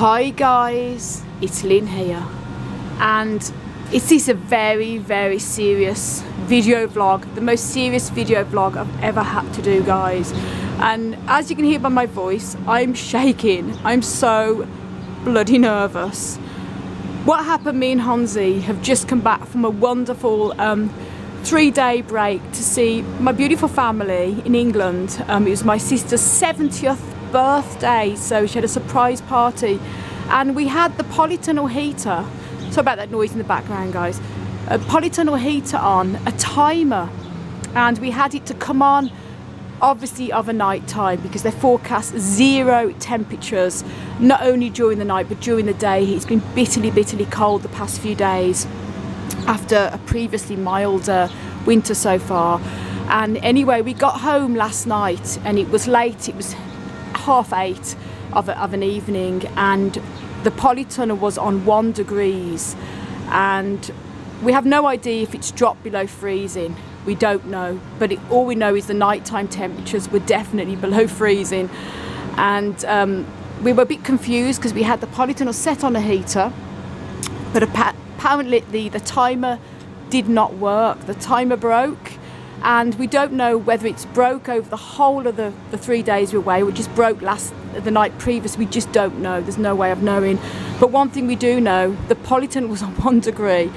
Hi guys, it's Lynn here, and this is a very serious video vlog, the most serious video vlog I've ever had to do, guys. And as you can hear by my voice, I'm shaking. I'm so bloody nervous. What happened, me and Hansi have just come back from a wonderful 3-day break to see my beautiful family in England. It was my sister's 70th birthday, so she had a surprise party, and we had the Polytunnel heater. Sorry about that noise in the background, guys. A Polytunnel heater on, a timer, and we had it to come on obviously of a night time because they forecast 0 temperatures, not only during the night but during the day. It's been bitterly cold the past few days after a previously milder winter so far. And anyway, we got home last night and it was late. It was 8:30 of an evening, and the Polytunnel was on 1 degree, and we have no idea if it's dropped below freezing. We don't know, but all we know is the nighttime temperatures were definitely below freezing. And we were a bit confused because we had the Polytunnel set on a heater, but apparently the timer did not work. The timer broke, and we don't know whether it's broke over the whole of the 3 days we were away, or just broke the night previous. We just don't know. There's no way of knowing. But one thing we do know, the Polytunnel was on 1 degree.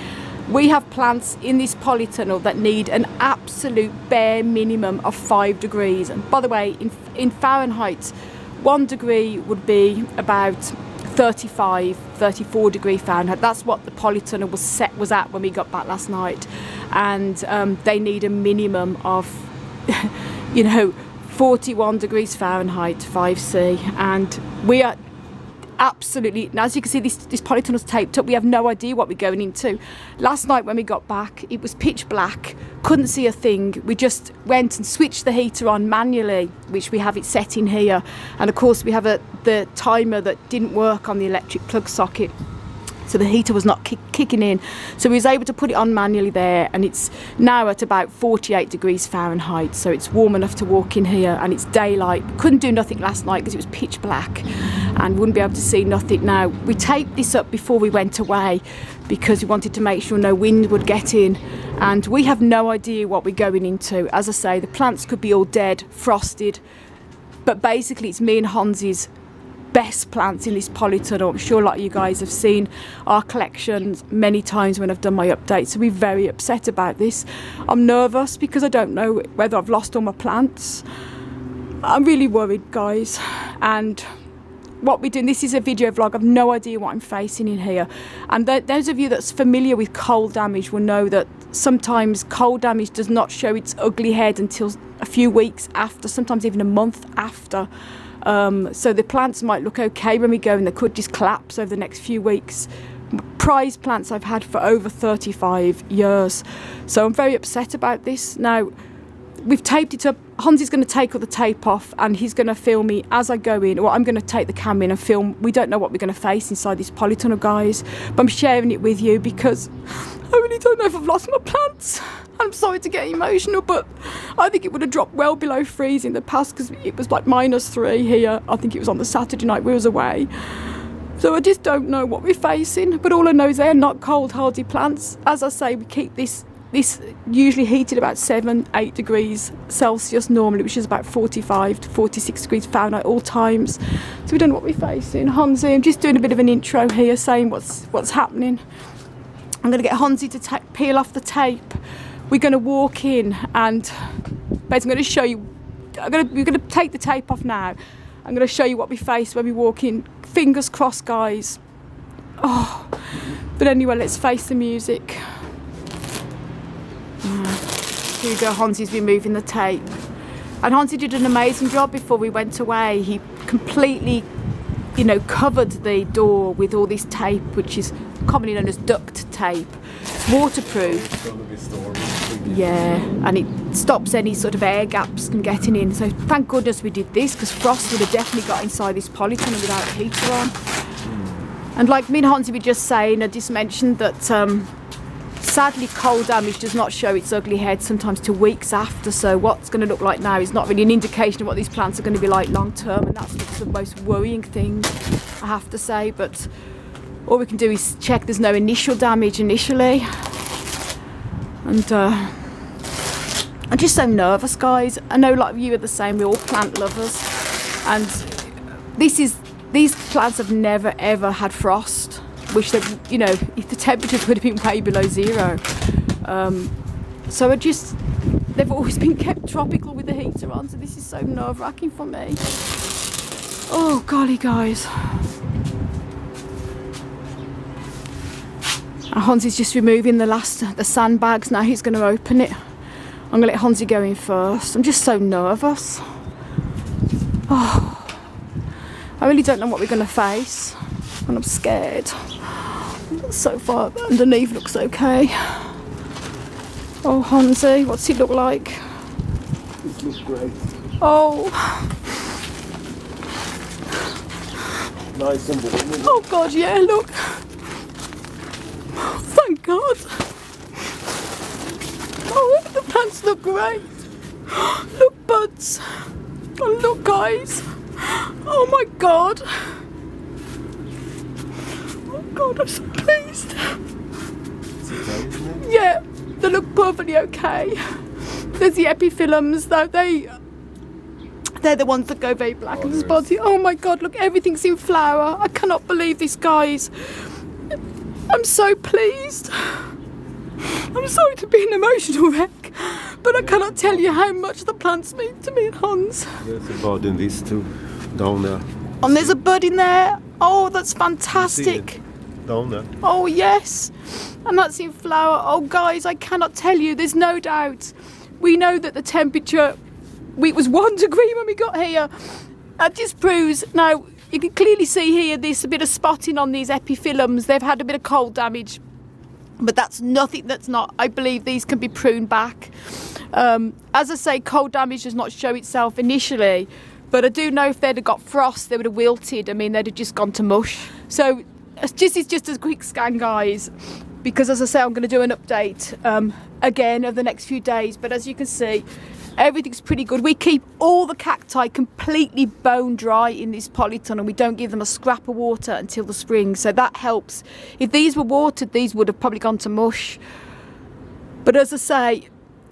We have plants in this Polytunnel that need an absolute bare minimum of 5 degrees. And by the way, in Fahrenheit, 1 degree would be about 34 degree Fahrenheit. That's what the Polytunnel was at when we got back last night. And they need a minimum of 41 degrees Fahrenheit, 5C, and we are absolutely, and as you can see, this Polytunnel's taped up. We have no idea what we're going into. Last night when we got back, it was pitch black, couldn't see a thing. We just went and switched the heater on manually, which we have it set in here, and of course we have the timer that didn't work on the electric plug socket, so the heater was not kicking in. So we was able to put it on manually there, and it's now at about 48 degrees Fahrenheit, so it's warm enough to walk in here, and it's daylight. Couldn't do nothing last night because it was pitch black and wouldn't be able to see nothing now. We taped this up before we went away because we wanted to make sure no wind would get in, and we have no idea what we're going into. As I say, the plants could be all dead, frosted, but basically it's me and Hansi's best plants in this Polytunnel. I'm sure a lot of you guys have seen our collections many times when I've done my updates, so we're very upset about this. I'm nervous because I don't know whether I've lost all my plants. I'm really worried, guys. And what we're doing, this is a video vlog. I've no idea what I'm facing in here, and those of you that's familiar with cold damage will know that sometimes cold damage does not show its ugly head until a few weeks after, sometimes even a month after. So the plants might look okay when we go, and they could just collapse over the next few weeks. Prized plants I've had for over 35 years. So I'm very upset about this. Now, we've taped it up. Hansi's going to take all the tape off, and he's going to film me as I go in, or I'm going to take the camera in and film. We don't know what we're going to face inside this Polytunnel, guys, but I'm sharing it with you because I really don't know if I've lost my plants. I'm sorry to get emotional, but I think it would have dropped well below freezing in the past because it was like -3 here. I think it was on the Saturday night we was away. So I just don't know what we're facing, but all I know is they're not cold hardy plants. As I say, we keep this usually heated about 7-8 degrees Celsius normally, which is about 45 to 46 degrees Fahrenheit all times. So we don't know what we're facing. Hansi, I'm just doing a bit of an intro here, saying what's happening. I'm going to get Hansi to peel off the tape. We're going to walk in, and basically I'm going to show you. We're going to take the tape off now. I'm going to show you what we face when we walk in. Fingers crossed, guys. Oh, but anyway, let's face the music. Here we go. Hansi's been moving the tape, and Hansi did an amazing job before we went away. He completely, covered the door with all this tape, which is commonly known as duct tape. It's waterproof. Yeah, and it stops any sort of air gaps from getting in. So thank goodness we did this, because frost would have definitely got inside this Polytunnel without a heater on. And like me and Hansi were just saying, I just mentioned that sadly cold damage does not show its ugly head sometimes till weeks after. So what's going to look like now is not really an indication of what these plants are going to be like long term, and that's the most worrying thing. I have to say, but all we can do is check there's no initial damage initially. And I'm just so nervous, guys. I know like you are the same, we're all plant lovers, and these plants have never ever had frost, which they, you know, if the temperatures would have been way below zero. So they've always been kept tropical with the heater on, so this is so nerve-wracking for me. Oh golly, guys. Hans is just removing the sandbags now. He's going to open it. I'm going to let Hansi go in first. I'm just so nervous. Oh, I really don't know what we're going to face, and I'm scared. So far underneath looks okay. Oh, Hansi, what's he look like? It looks great. Oh. Nice and warm. Oh God, yeah, look. Thank God. Oh, the plants look great. Look, buds. Oh, look, guys. Oh my God. Oh God, I'm so pleased. It's okay, isn't it? Yeah, they look perfectly okay. There's the epiphyllums, though. They're the ones that go very black in this body. Oh my God, look, everything's in flower. I cannot believe this, guys. I'm so pleased. I'm sorry to be an emotional wreck, but I cannot tell you how much the plants mean to me and Hans. There's a bud in this too, down there. And there's a bud in there. Oh, that's fantastic. Down there. Oh yes, and that's in flower. Oh guys, I cannot tell you, there's no doubt. We know that the temperature, it was 1 degree when we got here. That just proves, now you can clearly see here there's a bit of spotting on these epiphyllums. They've had a bit of cold damage, but that's nothing that's not, I believe these can be pruned back. As I say, cold damage does not show itself initially, but I do know if they'd have got frost, they would have wilted. I mean, they'd have just gone to mush. So this is just a quick scan, guys, because as I say, I'm going to do an update again over the next few days. But as you can see, everything's pretty good. We keep all the cacti completely bone dry in this polytunnel. We don't give them a scrap of water until the spring, so that helps. If these were watered, these would have probably gone to mush. But as I say,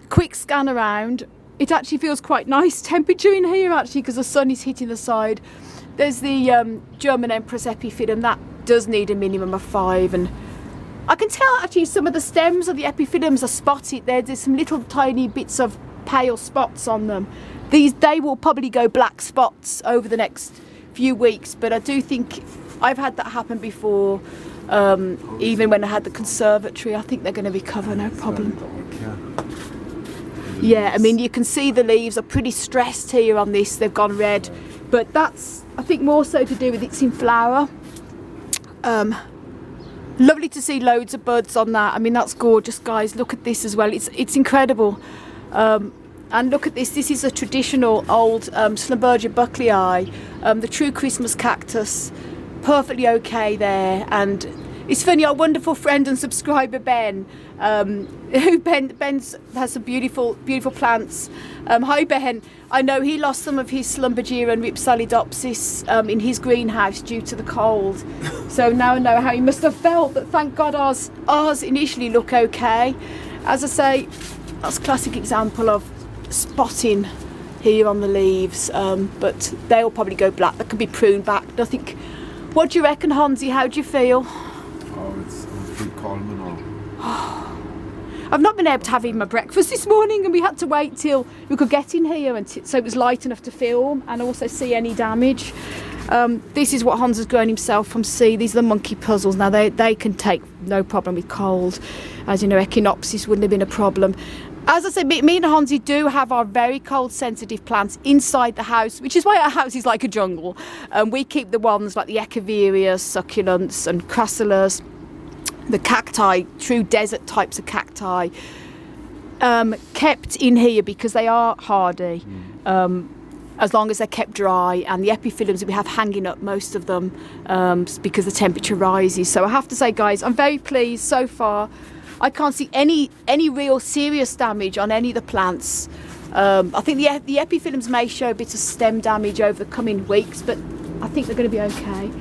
quick scan around. It actually feels quite nice temperature in here, actually, because the sun is hitting the side. There's the German Empress epiphyllum. That does need a minimum of 5, and I can tell actually some of the stems of the epiphyllums are spotted. There's some little tiny bits of pale spots on them. They will probably go black spots over the next few weeks, but I do think I've had that happen before. Even when I had the conservatory, I think they're going to recover, no problem. Yeah, I mean, you can see the leaves are pretty stressed here on this. They've gone red, but that's, I think, more so to do with it's in flower. Lovely to see loads of buds on that. I mean, that's gorgeous, guys. Look at this as well. It's incredible. And look at this. This is a traditional old Schlumberger bucklei, the true Christmas cactus. Perfectly okay there. And it's funny, our wonderful friend and subscriber Ben, Ben has some beautiful plants. Hi Ben. I know he lost some of his Schlumberger and Ripsalidopsis in his greenhouse due to the cold. So now I know how he must have felt, but thank God ours initially look okay. As I say, that's a classic example of spotting here on the leaves, but they'll probably go black. They can be pruned back. Nothing. What do you reckon, Hansi? How do you feel? Oh, it's pretty calm and all. I've not been able to have even my breakfast this morning, and we had to wait till we could get in here, and so it was light enough to film and also see any damage. This is what Hans has grown himself from seed. These are the monkey puzzles. Now they can take no problem with cold. As you know, Echinopsis wouldn't have been a problem. As I said, me and Hansi do have our very cold sensitive plants inside the house, which is why our house is like a jungle. We keep the ones like the Echeverias, succulents and crassulas, the cacti, true desert types of cacti, kept in here because they are hardy, as long as they're kept dry. And the epiphyllums that we have hanging up, most of them, because the temperature rises. So I have to say, guys, I'm very pleased so far. I can't see any real serious damage on any of the plants. I think the epiphyllums may show a bit of stem damage over the coming weeks, but I think they're going to be okay.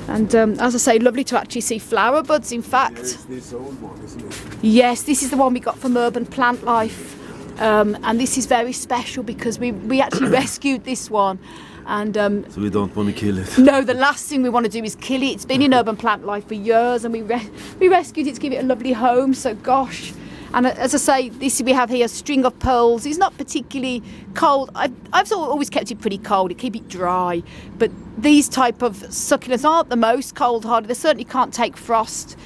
And as I say, lovely to actually see flower buds, in fact. There's this old one, isn't it? Yes, this is the one we got from Urban Plant Life. And this is very special because we actually rescued this one. And so we don't want to kill it. no, the last thing we want to do is kill it. It's been in Urban Plant Life for years, and we rescued it to give it a lovely home. So gosh, and as I say, this we have here, string of pearls. It's not particularly cold. I've always kept it pretty cold. It keep it dry. But these type of succulents aren't the most cold hardy. They certainly can't take frost.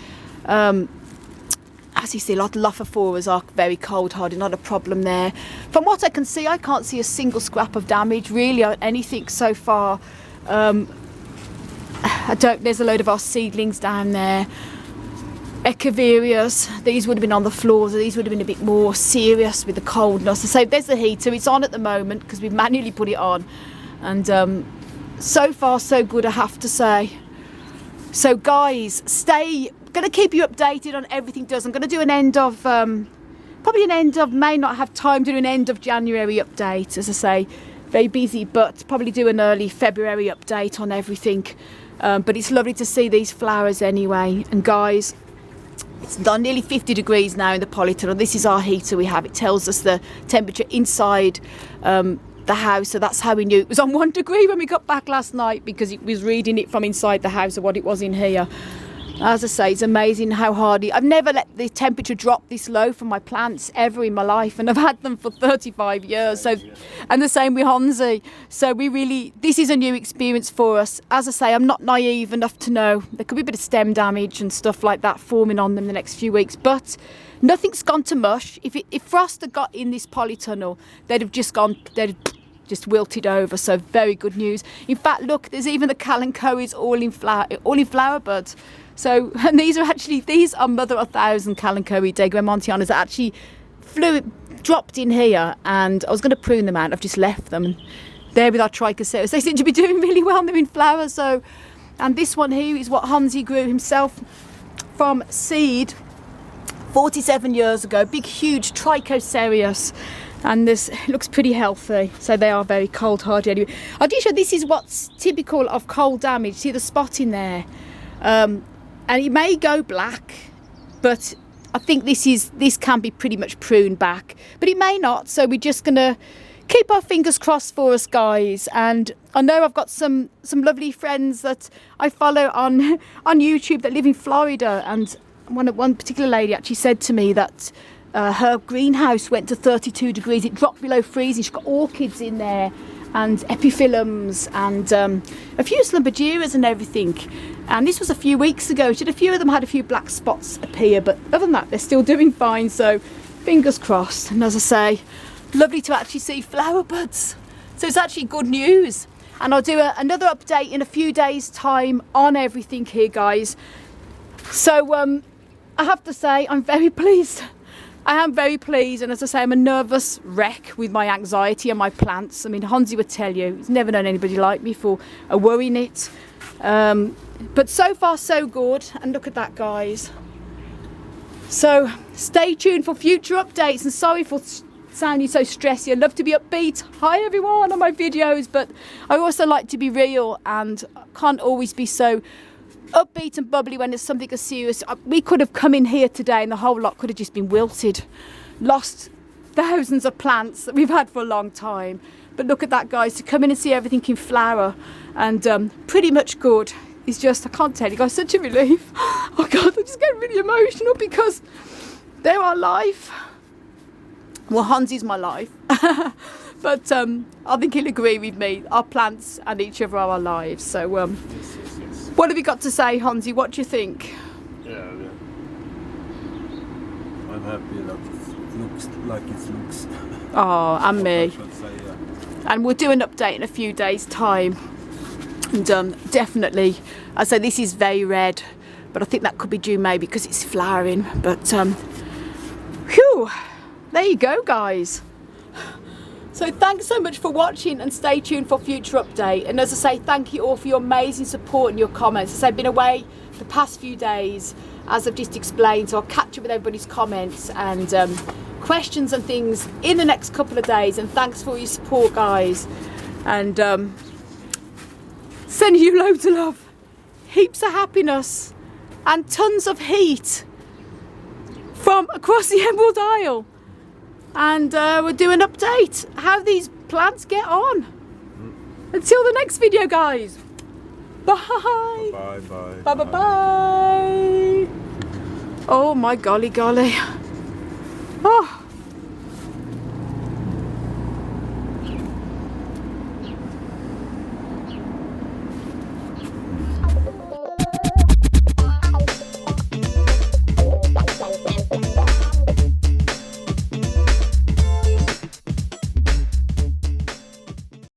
As you see, a lot of Lophophorus are very cold hardy, not a problem there. From what I can see, I can't see a single scrap of damage really on anything so far. There's a load of our seedlings down there. Echeverias, these would have been on the floors, these would have been a bit more serious with the coldness. So there's the heater, it's on at the moment because we've manually put it on. And so far so good, I have to say. So guys, going to keep you updated on everything does. I'm going to do an end of, may not have time to do an end of January update, as I say, very busy, but probably do an early February update on everything. But it's lovely to see these flowers anyway. And guys, it's done nearly 50 degrees now in the Polytunnel. This is our heater we have. It tells us the temperature inside the house, so that's how we knew it was on 1 degree when we got back last night, because it was reading it from inside the house of what it was in here. As I say, it's amazing how hardy. I've never let the temperature drop this low for my plants ever in my life, and I've had them for 35 years. So, and the same with Honzi. So this is a new experience for us. As I say, I'm not naive enough to know there could be a bit of stem damage and stuff like that forming on them the next few weeks, but nothing's gone to mush. If frost had got in this Polytunnel, they'd have just wilted over. So very good news. In fact, look, there's even the Kalanchoes all in flower buds. So, and these are mother 1,000 Kalanchoe Degramontianas that actually dropped in here, and I was going to prune them out. I've just left them. And there with our Trichocereus, they seem to be doing really well. They're in flower. So, and this one here is what Honzi grew himself from seed 47 years ago. Big, huge Trichocereus. And this looks pretty healthy, so they are very cold hardy anyway. I'll just show this is what's typical of cold damage. See the spot in there, and it may go black, but I think this can be pretty much pruned back, but it may not. So we're just gonna keep our fingers crossed for us, guys. And I know I've got some lovely friends that I follow on YouTube that live in Florida, and one particular lady actually said to me that her greenhouse went to 32 degrees. It dropped below freezing. She's got orchids in there and epiphyllums and a few slumbergeras and everything. And this was a few weeks ago. She had a few of them had a few black spots appear, but other than that, they're still doing fine. So fingers crossed. And as I say, lovely to actually see flower buds. So it's actually good news. And I'll do another update in a few days' time on everything here, guys. So I have to say, I'm very pleased. I am very pleased, and as I say, I'm a nervous wreck with my anxiety and my plants. I mean, Honzi would tell you, he's never known anybody like me for a worry nit. But so far, so good. And look at that, guys. So stay tuned for future updates, and sorry for sounding so stressy. I love to be upbeat. Hi everyone on my videos, but I also like to be real, and can't always be so upbeat and bubbly when it's something as serious. We could have come in here today and the whole lot could have just been wilted, lost thousands of plants that we've had for a long time. But look at that, guys, to come in and see everything in flower and pretty much good is just, I can't tell you guys, such a relief. Oh God, I'm just getting really emotional because they're our life. Well, Honzi's my life. But I think he'll agree with me. Our plants and each other are our lives. So what have you got to say, Honzi? What do you think? Yeah. I'm happy that it looks like it looks. Oh, and me. Say, yeah. And we'll do an update in a few days' time. And definitely, I say this is very red, but I think that could be due maybe because it's flowering. But whew, there you go, guys. So thanks so much for watching, and stay tuned for future update. And as I say, thank you all for your amazing support and your comments. As I've been away the past few days, as I've just explained, so I'll catch up with everybody's comments and questions and things in the next couple of days. And thanks for your support, guys. And sending you loads of love. heaps of happiness and tons of heat from across the Emerald Isle. And we'll do an update how these plants get on. Until the next video, guys. Bye. Bye bye. Bye bye bye. Oh my golly golly. Oh.